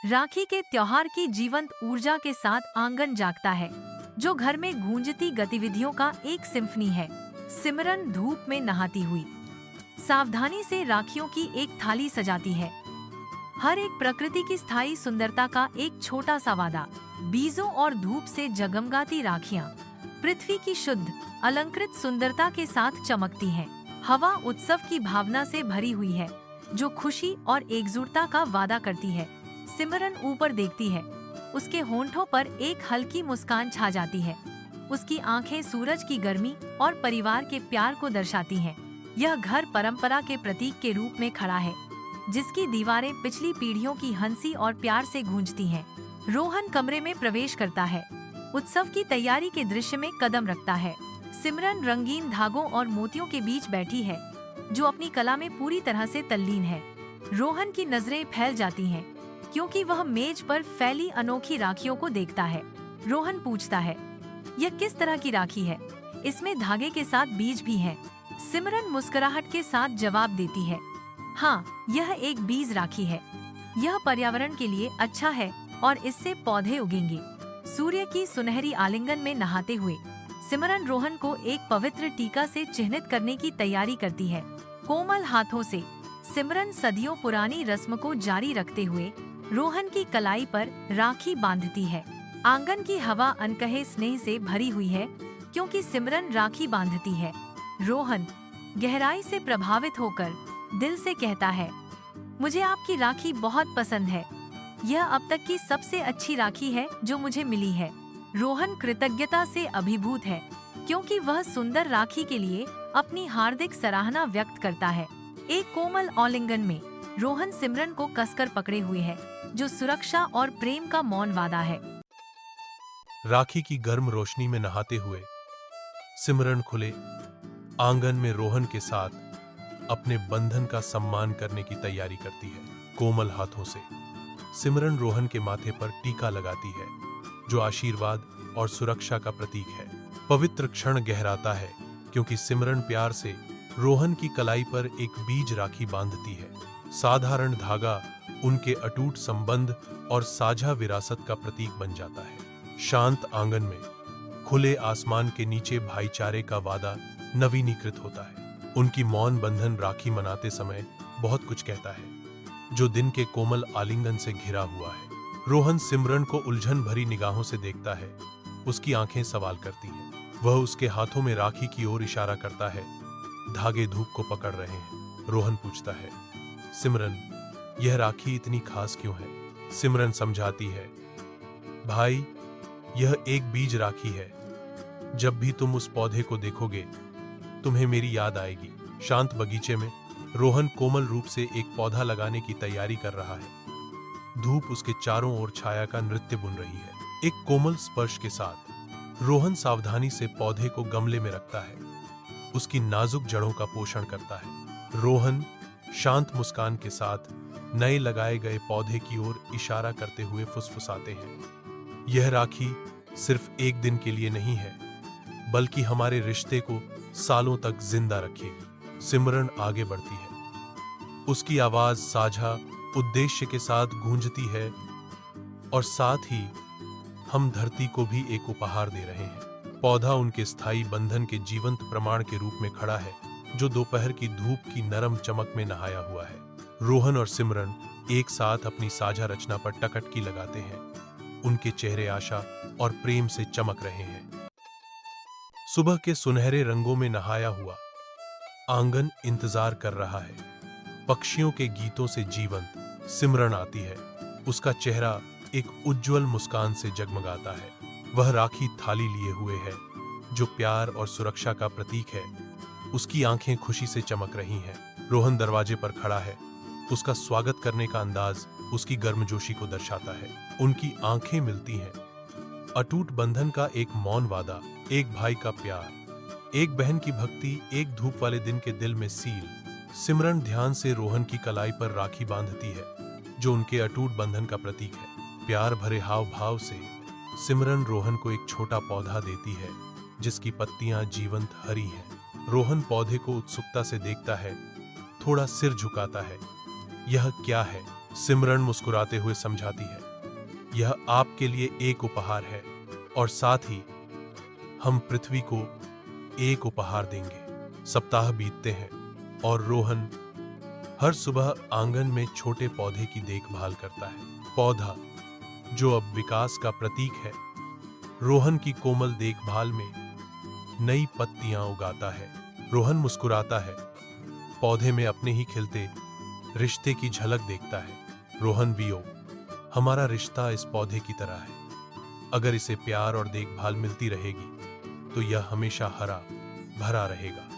राखी के त्योहार की जीवंत ऊर्जा के साथ आंगन जागता है, जो घर में गूंजती गतिविधियों का एक सिम्फनी है। सिमरन धूप में नहाती हुई सावधानी से राखियों की एक थाली सजाती है। हर एक प्रकृति की स्थायी सुंदरता का एक छोटा सा वादा। बीजों और धूप से जगमगाती राखियां पृथ्वी की शुद्ध अलंकृत सुंदरता के साथ चमकती हैं। हवा उत्सव की भावना से भरी हुई है, जो खुशी और एकजुटता का वादा करती है। सिमरन ऊपर देखती है, उसके होंठों पर एक हल्की मुस्कान छा जाती है। उसकी आंखें सूरज की गर्मी और परिवार के प्यार को दर्शाती हैं। यह घर परंपरा के प्रतीक के रूप में खड़ा है, जिसकी दीवारें पिछली पीढ़ियों की हंसी और प्यार से गूंजती हैं। रोहन कमरे में प्रवेश करता है, उत्सव की तैयारी के दृश्य में कदम रखता है। सिमरन रंगीन धागों और मोतियों के बीच बैठी है, जो अपनी कला में पूरी तरह से तल्लीन है। रोहन की नजरें फैल जाती हैं, क्योंकि वह मेज पर फैली अनोखी राखियों को देखता है। रोहन पूछता है, यह किस तरह की राखी है? इसमें धागे के साथ बीज भी हैं। सिमरन मुस्कुराहट के साथ जवाब देती है, हाँ, यह एक बीज राखी है। यह पर्यावरण के लिए अच्छा है और इससे पौधे उगेंगे। सूर्य की सुनहरी आलिंगन में नहाते हुए सिमरन रोहन को एक पवित्र टीका से चिन्हित करने की तैयारी करती है। कोमल हाथों से सिमरन सदियों पुरानी रस्म को जारी रखते हुए रोहन की कलाई पर राखी बांधती है। आंगन की हवा अनकहे स्नेह से भरी हुई है, क्योंकि सिमरन राखी बांधती है। रोहन गहराई से प्रभावित होकर दिल से कहता है, मुझे आपकी राखी बहुत पसंद है। यह अब तक की सबसे अच्छी राखी है जो मुझे मिली है। रोहन कृतज्ञता से अभिभूत है, क्योंकि वह सुंदर राखी के लिए अपनी हार्दिक सराहना व्यक्त करता है। एक कोमल आलिंगन में रोहन सिमरन को कसकर पकड़े हुए है, जो सुरक्षा और प्रेम का मौन वादा है। राखी की गर्म रोशनी में नहाते हुए सिमरन खुले आंगन में रोहन के साथ अपने बंधन का सम्मान करने की तैयारी करती है। कोमल हाथों से सिमरन रोहन के माथे पर टीका लगाती है, जो आशीर्वाद और सुरक्षा का प्रतीक है। पवित्र क्षण गहराता है, क्योंकि सिमरन प्यार से रोहन की कलाई पर एक बीज राखी बांधती है। साधारण धागा उनके अटूट संबंध और साझा विरासत का प्रतीक बन जाता है। शांत आंगन में खुले आसमान के नीचे भाईचारे का वादा नवीनीकृत होता है। उनकी मौन बंधन राखी मनाते समय बहुत कुछ कहता है, जो दिन के कोमल आलिंगन से घिरा हुआ है। रोहन सिमरन को उलझन भरी निगाहों से देखता है। उसकी आंखें सवाल करती हैं। वह उसके हाथों में राखी की ओर इशारा करता है। धागे धूप को पकड़ रहे हैं। रोहन पूछता है, सिमरन, यह राखी इतनी खास क्यों है? सिमरन समझाती है, भाई, यह एक बीज राखी है। जब भी तुम उस पौधे को देखोगे, तुम्हें मेरी याद आएगी। शांत बगीचे में रोहन कोमल रूप से एक पौधा लगाने की तैयारी कर रहा है। धूप उसके चारों ओर छाया का नृत्य बुन रही है। एक कोमल स्पर्श के साथ रोहन सावधानी से पौधे को गमले में रखता है, उसकी नाजुक जड़ों का पोषण करता है। रोहन शांत मुस्कान के साथ नए लगाए गए पौधे की ओर इशारा करते हुए फुसफुसाते हैं, यह राखी सिर्फ एक दिन के लिए नहीं है, बल्कि हमारे रिश्ते को सालों तक जिंदा रखेगी। सिमरन आगे बढ़ती है, उसकी आवाज साझा उद्देश्य के साथ गूंजती है, और साथ ही हम धरती को भी एक उपहार दे रहे हैं। पौधा उनके स्थायी बंधन के जीवंत प्रमाण के रूप में खड़ा है, जो दोपहर की धूप की नरम चमक में नहाया हुआ है। रोहन और सिमरन एक साथ अपनी साझा रचना पर टकटकी लगाते हैं। उनके चेहरे आशा और प्रेम से चमक रहे हैं। सुबह के सुनहरे रंगों में नहाया हुआ आंगन इंतजार कर रहा है। पक्षियों के गीतों से जीवंत सिमरन आती है। उसका चेहरा एक उज्जवल मुस्कान से जगमगाता है। वह राखी थाली लिए हुए है, जो प्यार और सुरक्षा का प्रतीक है। उसकी आंखें खुशी से चमक रही हैं। रोहन दरवाजे पर खड़ा है। उसका स्वागत करने का अंदाज उसकी गर्मजोशी को दर्शाता है। उनकी आंखें मिलती हैं। अटूट बंधन का एक मौन वादा, एक भाई का प्यार, एक बहन की भक्ति, एक धूप वाले दिन के दिल में सील। सिमरन ध्यान से रोहन की कलाई पर राखी बांधती है, जो उनके अटूट बंधन का प्रतीक है। प्यार भरे हाव भाव से सिमरन रोहन को एक छोटा पौधा देती है, जिसकी पत्तियां जीवंत हरी हैं। रोहन पौधे को उत्सुकता से देखता है, थोड़ा सिर झुकाता है। यह क्या है? सिमरन मुस्कुराते हुए समझाती है, यह आपके लिए एक उपहार है और साथ ही हम पृथ्वी को एक उपहार देंगे। सप्ताह बीतते हैं और रोहन हर सुबह आंगन में छोटे पौधे की देखभाल करता है। पौधा जो अब विकास का प्रतीक है, रोहन की कोमल देखभाल में नई पत्तियां उगाता है। रोहन मुस्कुराता है, पौधे में अपने ही खिलते रिश्ते की झलक देखता है। रोहन वियो, हमारा रिश्ता इस पौधे की तरह है। अगर इसे प्यार और देखभाल मिलती रहेगी तो यह हमेशा हरा भरा रहेगा।